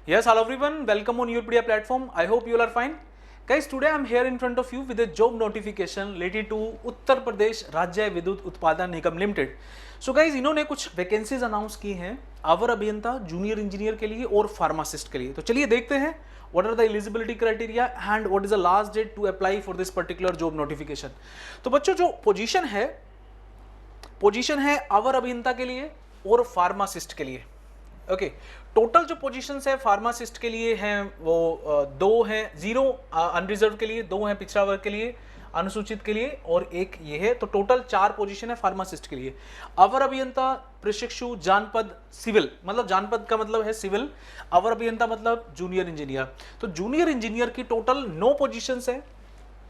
Yes, hello everyone. Welcome on Yourpedia platform. I hope you all are fine. Guys, today I'm here in front of you with a job notification related to Uttar Pradesh राज्य विद्युत उत्पादन निगम limited. So guys इन्होंने कुछ vacancies announce की हैं अवर अभियंता, junior engineer के लिए और फार्मासिस्ट के लिए. तो चलिए देखते हैं what are the eligibility criteria and what is the last date to apply for this particular job notification. तो बच्चों जो पोजीशन है अवर अभियंता के लिए और फार्मासिस्ट के लिए. ओके टोटल जो पोजीशंस है फार्मासिस्ट के लिए हैं वो दो हैं, 0 अनरिजर्व के लिए, 2 हैं पिछड़ा वर्ग के लिए, अनुसूचित के लिए और एक ये है. तो टोटल 4 पोजीशन है फार्मासिस्ट के लिए. अवर अभियंता, प्रशिक्षु, जानपद, सिविल. मतलब जानपद का मतलब है सिविल, अवर अभियंता मतलब जूनियर इंजीनियर. तो जूनियर इंजीनियर की टोटल 9 पोजीशंस है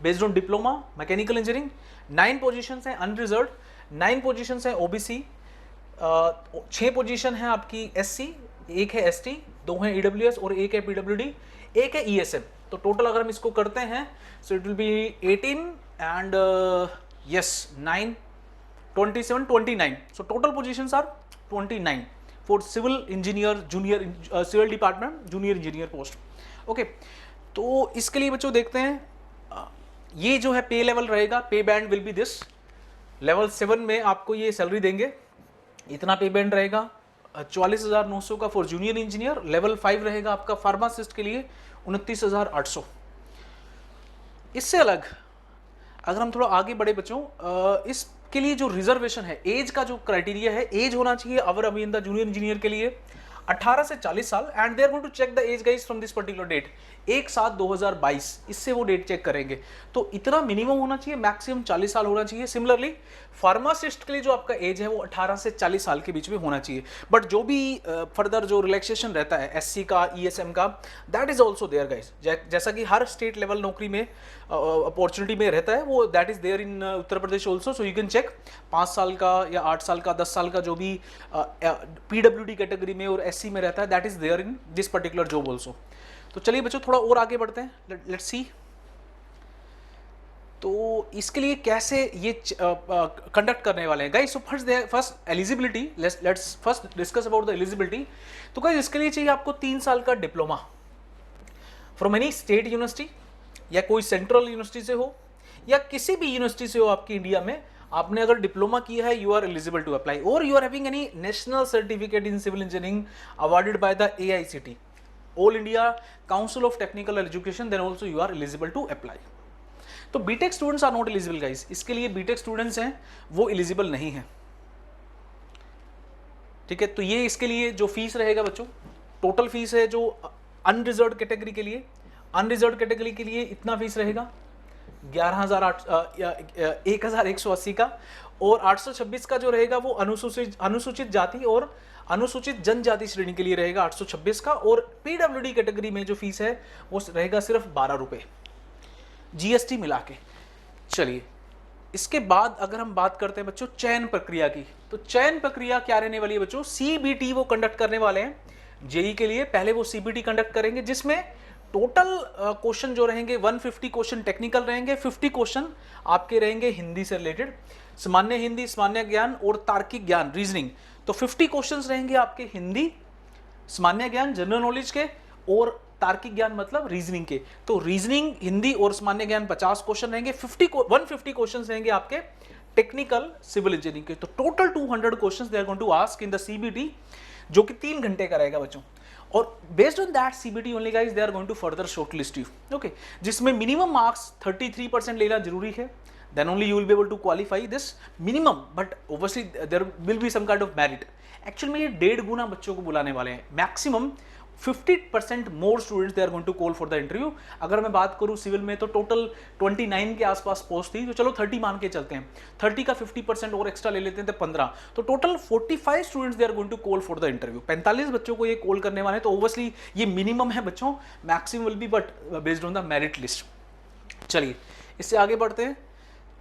based on diploma mechanical engineering. 9 positions है अनरिजर्व, 9 पोजीशंस है ओबीसी, 6 पोजीशन है आपकी एससी, 1 है एसटी, 2 है ईडब्ल्यूएस और 1 है पीडब्ल्यूडी, 1 है ईएसएम. तो टोटल अगर हम इसको करते हैं so it will be 18 and yes 9 27 29. So total positions are 29 for civil engineer, junior civil department junior engineer post. Okay तो इसके लिए बच्चों देखते हैं ये जो है पे लेवल रहेगा. पे band will be this. Level 7 में आपको ये सैलरी देंगे, इतना पे बैंड रहेगा. 44,900 का फॉर जूनियर इंजीनियर. लेवल 5 रहेगा आपका फार्मासिस्ट के लिए 29,800. इससे अलग अगर हम थोड़ा आगे बढ़े बच्चों, इसके लिए जो रिजर्वेशन है, एज का जो क्राइटेरिया है, एज होना चाहिए अवर अभियंता जूनियर इंजीनियर के लिए 18 से 40 साल. And they are going to check the age guys from this particular date 1/7/2022. इससे वो डेट चेक करेंगे. तो इतना मिनिमम होना चाहिए, मैक्सिमम 40 साल होना चाहिए. सिमिलरली फार्मासिस्ट के लिए जो आपका एज है वो 18 से 40 साल के बीच में होना चाहिए. बट जो भी फर्दर जो रिलैक्सेशन रहता है एससी का, ईएसएम का, that is also there guys. जैसा कि हर स्टेट लेवल नौकरी में अपॉर्चुनिटी में रहता है, वो that is there in Uttar Pradesh also. So you can check 5 साल का या 8 साल का, 10 साल का जो भी पीडब्ल्यूडी कैटेगरी में और एससी में रहता है, that is there in this particular job also. तो चलिए बच्चों थोड़ा और आगे बढ़ते हैं. लेट्स सी तो इसके लिए कैसे ये कंडक्ट करने वाले हैं guys. So first eligibility, let's first discuss about the eligibility. तो गाइस इसके लिए चाहिए आपको 3 साल का diploma from any state university या कोई सेंट्रल यूनिवर्सिटी से हो या किसी भी यूनिवर्सिटी से हो आपकी इंडिया में. आपने अगर डिप्लोमा किया है you are eligible to apply, और you are having any national certificate in civil engineering awarded by the AICT, all India council of technical education, then also you are eligible to apply. तो BTech students are not eligible guys. इसके लिए BTech students हैं वो eligible नहीं है. ठीक है, तो ये इसके लिए जो फीस रहेगा बच्चों, टोटल फीस है जो अनरिजर्व कैटेगरी के लिए, अनरिजर्व कैटेगरी के लिए इतना फीस रहेगा 11,180 का, और 826 का जो रहेगा वो अनुसूचित जाति और अनुसूचित जनजाति श्रेणी के लिए रहेगा 826 का. और पीडब्ल्यूडी कैटेगरी में जो फीस है वो रहेगा सिर्फ 12 रुपये जीएसटी मिला के. चलिए इसके बाद अगर हम बात करते हैं बच्चों चयन प्रक्रिया की, तो चयन प्रक्रिया क्या रहने वाली है बच्चों. सीबीटी वो कंडक्ट करने वाले हैं जेई के लिए. पहले वो सीबीटी कंडक्ट करेंगे जिसमें टोटल क्वेश्चन जो रहेंगे 150 क्वेश्चन टेक्निकल रहेंगे, 50 क्वेश्चन आपके रहेंगे हिंदी से रिलेटेड, सामान्य हिंदी, सामान्य ज्ञान और तार्किक ज्ञान रीजनिंग. तो 50 क्वेश्चंस रहेंगे आपके हिंदी, सामान्य ज्ञान जनरल नॉलेज के और तार्किक ज्ञान मतलब रीजनिंग के. तो रीजनिंग, हिंदी और सामान्य ज्ञान 50 क्वेश्चन रहेंगे. 150 क्वेश्चन रहेंगे आपके टेक्निकल सिविल इंजीनियरिंग के. तो total 200 question they are going to ask in the CBT, जो कि 3 घंटे का रहेगा बच्चों. और based on that CBT only guys they are going to further shortlist you. Okay, जिसमें मिनिमम मार्क्स 33% लेना जरूरी है. then only you will be able to qualify this minimum, but obviously there will be some kind of merit. Actually में ये 1.5 गुना बच्चों को बुलाने वाले हैं. Maximum 50% more students they are going to call for the interview. अगर मैं बात करूँ सिविल में तो टोटल 29 के आसपास पोस्ट थी, तो चलो 30 मान के चलते हैं. 30 का 50% और एक्स्ट्रा ले लेते हैं तो 15. तो total 45 students they are going to call for the interview. 45 बच्चों को ये कॉल करने वाले हैं. तो ओबियसली ये मिनिमम है बच्चों, maximum will be but based on the merit list. चलिए इससे आगे बढ़ते हैं.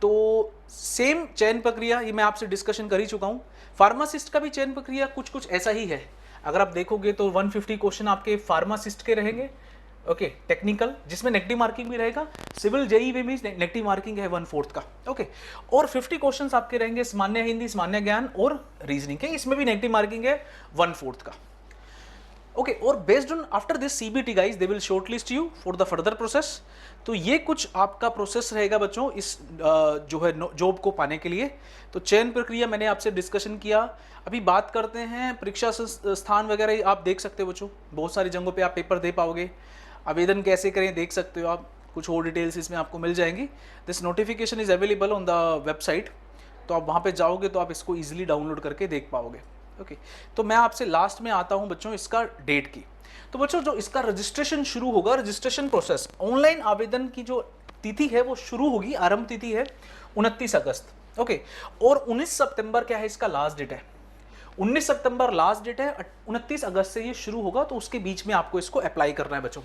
तो सेम चयन प्रक्रिया ये मैं आपसे डिस्कशन कर ही चुका हूँ. फार्मासिस्ट का भी चयन प्रक्रिया कुछ ऐसा ही है. अगर आप देखोगे तो 150 क्वेश्चन आपके फार्मासिस्ट के रहेंगे. ओके, टेक्निकल जिसमें नेगेटिव मार्किंग भी रहेगा. सिविल जेई में भी नेगेटिव मार्किंग है 1/4 का. ओके, और 50 क्वेश्चंस आपके रहेंगे सामान्य हिंदी, सामान्य ज्ञान और रीजनिंग के. इसमें भी नेगेटिव मार्किंग है 1/4 का. ओके, और based on after this CBT guys they will shortlist you for the further process. तो ये कुछ आपका प्रोसेस रहेगा बच्चों इस जो है जॉब को पाने के लिए। तो चयन प्रक्रिया मैंने आपसे डिस्कशन किया। अभी बात करते हैं परीक्षा स्थान वगैरह, आप देख सकते हो बच्चों, बहुत सारी जगहों पे आप पेपर दे पाओगे। आवेदन कैसे करें देख सकते हो आप, कुछ और डिटेल्स इसमें आपको मिल जाएंगी। This notification is available on the website, तो आप वहाँ पे जाओगे तो आप इसको ईजिली डाउनलोड करके देख पाओगे। ओके, तो मैं आपसे लास्ट में आता हूँ बच्चों इसका डेट की। तो बच्चों जो इसका रजिस्ट्रेशन शुरू होगा, रजिस्ट्रेशन प्रोसेस, ऑनलाइन आवेदन की जो तिथि है वो शुरू होगी, आरंभ तिथि है 29 अगस्त। ओके, और 19 सितंबर क्या है इसका लास्ट डेट है, 19 सितंबर लास्ट डेट है, 29 अगस्त से ये शुरू होगा, तो उसके बीच में आपको इसको अप्लाई करना है बच्चों।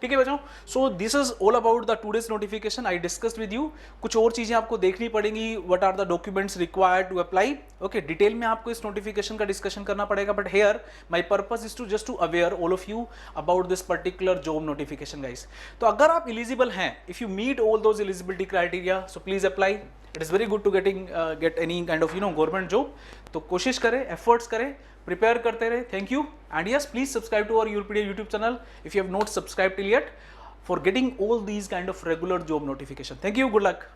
ठीक है बच्चों, so this is all about the today's notification I discussed with you. कुछ और चीजें आपको देखनी पड़ेंगी, what are the documents required to apply. Okay, detail में आपको इस नोटिफिकेशन का डिस्कशन करना पड़ेगा, but here my purpose is to just to aware all of you about this particular job notification guys. तो अगर आप एलिजिबल हैं, if you meet all those eligibility criteria, so please apply. It is very good to get any kind of government job. तो कोशिश करें, efforts करें, prepare करते रहे। Thank you, and yes please subscribe to our Europedia YouTube channel if you have not subscribed till yet for getting all these kind of regular job notification. Thank you, good luck.